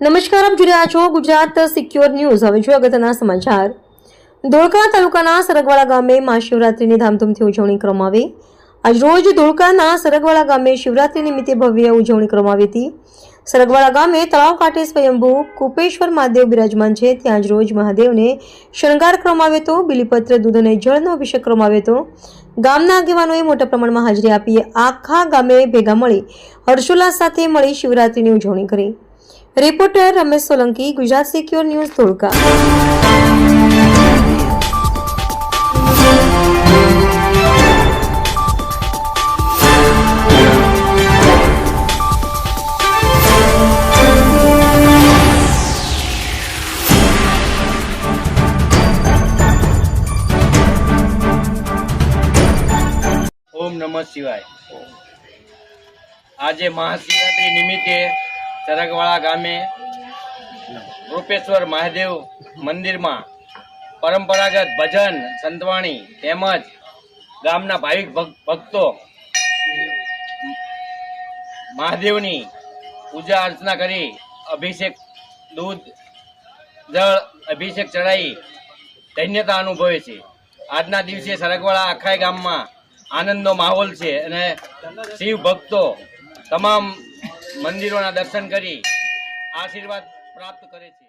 નમસ્કાર, આપ જોઈ રહ્યા છો ગુજરાત સિક્યોર ન્યૂઝ। હવે જોઈએ અગત્યના સમાચાર। ધોળકા તાલુકાના સરગવાડા ગામે મહાશિવરાત્રિની ધામધૂમથી ઉજવણી કરવામાં આવી। આજરોજ ધોળકાના સરગવાડા ગામે શિવરાત્રિ નિમિત્તે ભવ્ય ઉજવણી કરવામાં આવી હતી। સરગવાડા ગામે તળાવ કાંઠે સ્વયંભૂ કુપેશ્વર મહાદેવ બિરાજમાન છે। ત્યાં આજરોજ મહાદેવને શણગાર કરવામાં આવ્યો હતો। બિલીપત્ર, દૂધ અને જળનો અભિષેક કરવામાં આવ્યો હતો। ગામના આગેવાનોએ મોટા પ્રમાણમાં હાજરી આપી આખા ગામે ભેગા મળી હર્ષોલ્લાસ સાથે મળી શિવરાત્રિની ઉજવણી કરી। Reporter Ramesh Solanki, Gujarat secure news, Dholka. ओम नमः शिवाय। आज महाशिवरात्रि निमित्ते सरगवाड़ा गामे रूपेश्वर महादेव मंदिर में परंपरागत भजन संतवाणी तेमज गामना भाविक भक्तों महादेवनी पूजा अर्चना करी अभिषेक दूध जल अभिषेक चढ़ाई धन्यता अनुभवे छे। आजना दिवसे सरगवाड़ा आखाई गाम में आनंदनो माहौल छे अने शिव भक्तों तमाम मंदिरों दर्शन करी आशीर्वाद प्राप्त करे छे।